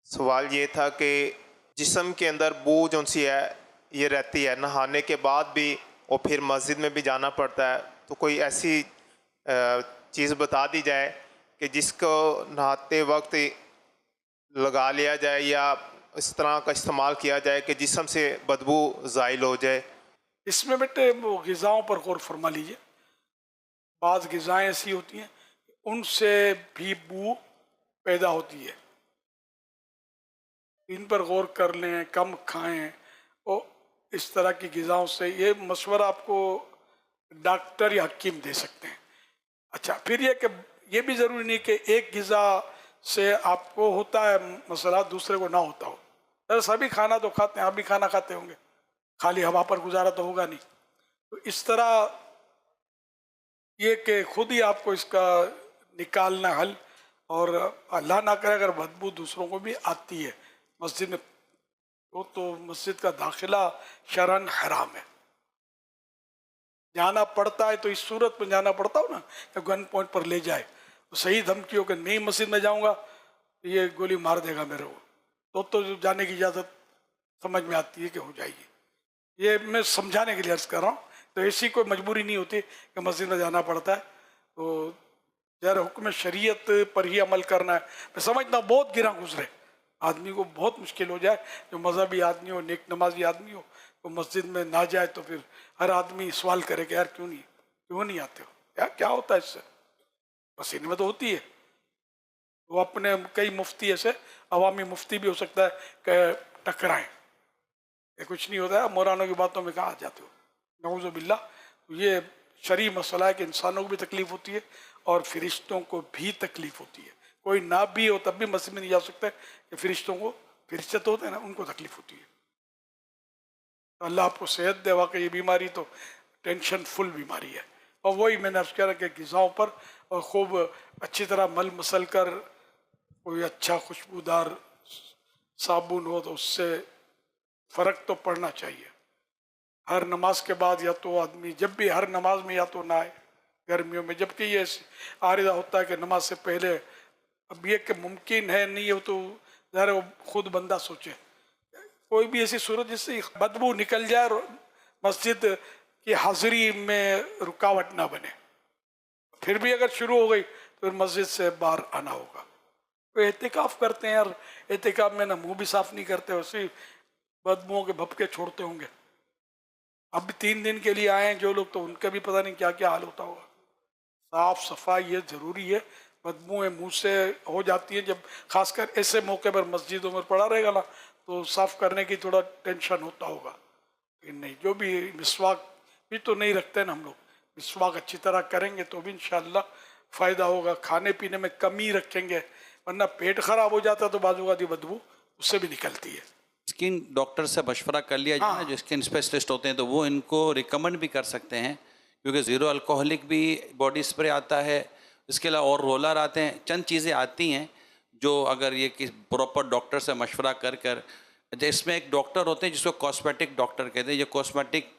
सवाल ये था कि जिस्म के अंदर बू जो सी है ये रहती है, नहाने के बाद भी और फिर मस्जिद में भी जाना पड़ता है, तो कोई ऐसी चीज़ बता दी जाए कि जिसको नहाते वक्त लगा लिया जाए या इस तरह का इस्तेमाल किया जाए कि जिस्म से बदबू ज़ाइल हो जाए। इसमें बेटे वो ग़िज़ाओं पर गौर फरमा लीजिए। बाज़ ग़िज़ाएँ ऐसी होती हैं उनसे भी बू पैदा होती है, इन पर गौर कर लें, कम खाएं और इस तरह की ग़िज़ाओं से। ये मशवरा आपको डॉक्टर या हकीम दे सकते हैं। अच्छा, फिर ये कि ये भी ज़रूरी नहीं कि एक ग़िज़ा से आपको होता है मसला दूसरे को ना होता हो। अरे सभी खाना तो खाते हैं, आप भी खाना खाते होंगे, खाली हवा पर गुजारा तो होगा नहीं। तो इस तरह ये कि खुद ही आपको इसका निकालना हल, और अल्लाह ना करे अगर बदबू दूसरों को भी आती है मस्जिद में तो मस्जिद का दाखिला शरन हराम है। जाना पड़ता है तो इस सूरत में जाना पड़ता हो ना कि गन पॉइंट पर ले जाए, तो सही धमकी हो कि नहीं मस्जिद में जाऊंगा ये गोली मार देगा मेरे को, तो जाने की इजाज़त समझ में आती है कि हो जाएगी। ये मैं समझाने के लिए अर्ज़ कर रहा हूँ। तो ऐसी कोई मजबूरी नहीं होती कि मस्जिद में जाना पड़ता है, तो ज़रा हुक्म शरीयत पर ही अमल करना है। मैं समझता बहुत गिरा गुजरे आदमी को बहुत मुश्किल हो जाए, जो मजहबी आदमी हो, नेक नमाजी आदमी हो, तो मस्जिद में ना जाए तो फिर हर आदमी सवाल करे कि यार क्यों नहीं आते हो, यार क्या होता है इससे। पसीने में तो होती है। वो अपने कई मुफ्ती ऐसे अवामी मुफ्ती भी हो सकता है कि टकराएं, ये कुछ नहीं होता है, मौलानों की बातों में कहाँ आ जाते हो, नऊज़ु बिल्लाह। तो ये शरई मसला है कि इंसानों को भी तकलीफ होती है और फरिश्तों को भी तकलीफ होती है। कोई ना भी हो तब भी मस्जिद में नहीं जा सकते कि फरिश्तों को, फरिश्ते तो होते हैं ना, उनको तकलीफ होती है। तो अल्लाह आपको सेहत दे। वाकई ये बीमारी तो टेंशन फुल बीमारी है। और वही मैंने अर्ज़ किया कि ग़िज़ाओं पर और खूब अच्छी तरह मल मसल कर कोई अच्छा खुशबूदार साबुन हो तो उससे फ़र्क तो पड़ना चाहिए। हर नमाज के बाद या तो आदमी जब भी हर नमाज में या तो नहाए गर्मियों में, जबकि ये आरिदा होता है कि नमाज से पहले। अब ये कि मुमकिन है नहीं हो तो ज़रा वो खुद बंदा सोचे कोई भी ऐसी सूरत जिससे बदबू निकल जाए और मस्जिद की हाजिरी में रुकावट ना बने। फिर भी अगर शुरू हो गई तो फिर मस्जिद से बाहर आना होगा। तो एहतिकाफ करते हैं यार, एहतिकाफ में ना मुंह भी साफ नहीं करते, वैसे बदबुओं के भपके छोड़ते होंगे। अब भी 3 दिन के लिए आए हैं जो लोग, तो उनका भी पता नहीं क्या क्या हाल होता होगा। साफ सफाई ये ज़रूरी है। बदबुएं मुंह से हो जाती हैं जब खासकर ऐसे मौके पर मस्जिदों में पड़ा रहेगा ना, तो साफ करने की थोड़ा टेंशन होता होगा। लेकिन नहीं, जो भी मिसवाक भी तो नहीं रखते ना हम लोग, मिसवाक अच्छी तरह करेंगे तो भी इंशाअल्लाह फ़ायदा होगा। खाने पीने में कमी रखेंगे, वरना पेट ख़राब हो जाता है तो बाजू आदि बदबू उससे भी निकलती है। स्किन डॉक्टर से मशवरा कर लिया जाए ना, जो स्किन स्पेशलिस्ट होते हैं, तो वो इनको रिकमेंड भी कर सकते हैं, क्योंकि ज़ीरो अल्कोहलिक भी बॉडी स्प्रे आता है। इसके अलावा और रोलर आते हैं, चंद चीज़ें आती हैं जो अगर ये कि प्रॉपर डॉक्टर से मशवरा कर कर। इसमें एक डॉक्टर होते हैं जिसको कॉस्मेटिक डॉक्टर कहते हैं। ये कॉस्मेटिक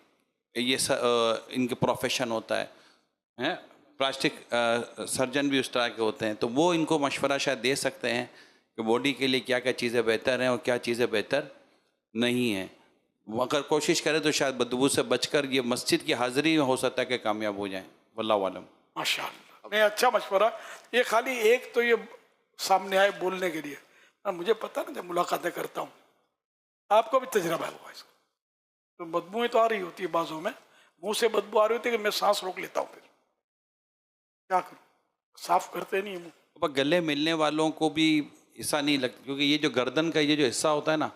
इनके प्रोफेशन होता है। प्लास्टिक सर्जन भी उस तरह के होते हैं, तो वो इनको मशवरा शायद दे सकते हैं कि बॉडी के लिए क्या क्या चीज़ें बेहतर हैं और क्या चीज़ें बेहतर नहीं है। वो अगर कोशिश करें तो शायद बदबू से बचकर ये मस्जिद की हाज़िरी हो सकता है कि कामयाब हो जाएं। वल्लाहु आलम। माशाअल्लाह, नहीं अच्छा मशवरा। ये खाली एक तो ये सामने आए बोलने के लिए, मुझे पता ना, जब मुलाकातें करता हूँ आपको भी तजर्बा हुआ इसका, तो बदबूएं तो आ रही होती है बाजों में, मुंह से बदबू आ रही होती है कि मैं सांस रोक लेता हूँ, फिर क्या करूँ, साफ करते नहीं मुँह। अब गले मिलने वालों को भी ऐसा नहीं लगता, क्योंकि ये जो गर्दन का ये जो हिस्सा होता है ना,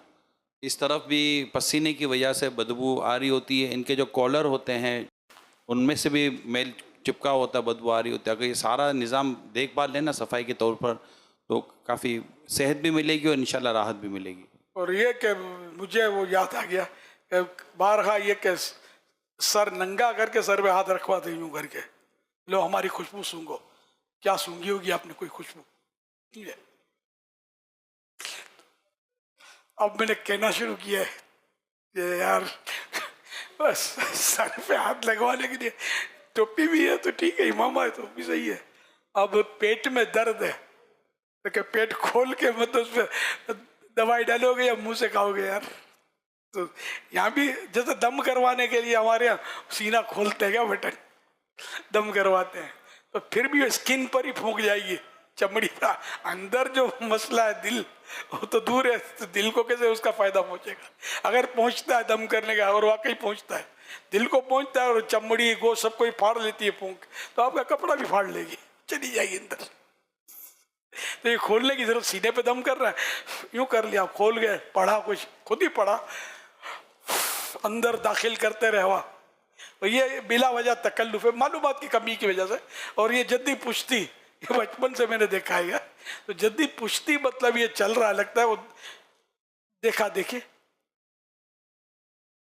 इस तरफ भी पसीने की वजह से बदबू आ रही होती है। इनके जो कॉलर होते हैं उनमें से भी मेल चिपका होता है, बदबू आ रही होती है। अगर ये सारा निज़ाम देखभाल लेना सफाई के तौर पर, तो काफ़ी सेहत भी मिलेगी और इंशाल्लाह राहत भी मिलेगी। और ये कि मुझे वो याद आ गया कि बारहा ये कि सर नंगा करके सर पे हाथ रखवाते यूँ करके, लो हमारी खुशबू सूंघो। क्या सूंघी होगी आपने कोई खुशबू? ठीक है, अब मैंने कहना शुरू किया है कि यार बस सर पे हाथ लगवाने के लिए टोपी भी है तो ठीक है, इमामा है तो भी सही है। अब पेट में दर्द है तो क्या पेट खोल के मतलब दवाई डालोगे या मुंह से खाओगे यार। तो यहाँ भी जैसे दम करवाने के लिए हमारे यहाँ सीना खोलते हैं क्या बटन, दम करवाते हैं, तो फिर भी स्किन पर ही फूंक जाएगी, चमड़ी पर। अंदर जो मसला है दिल, वो तो दूर है, तो दिल को कैसे उसका फायदा पहुंचेगा? अगर पहुंचता है दम करने का, और वाकई पहुंचता है, दिल को पहुंचता है, और चमड़ी गो सबको ही फाड़ लेती है फूंक, तो आपका कपड़ा भी फाड़ लेगी, चली जाएगी अंदर। तो ये खोलने की जरूरत, सीने पे दम कर रहा है, यूं कर लिया, खोल गए, पढ़ा कुछ, खुद ही पढ़ा, अंदर दाखिल करते रहे। तो ये बिला वजह तकल्लुफ है, मालूमात की कमी की वजह से। और ये जद्दी पुश्ती, ये बचपन से मैंने देखा है। तो जद्दी पुश्ती मतलब ये चल रहा लगता है, वो देखा देखी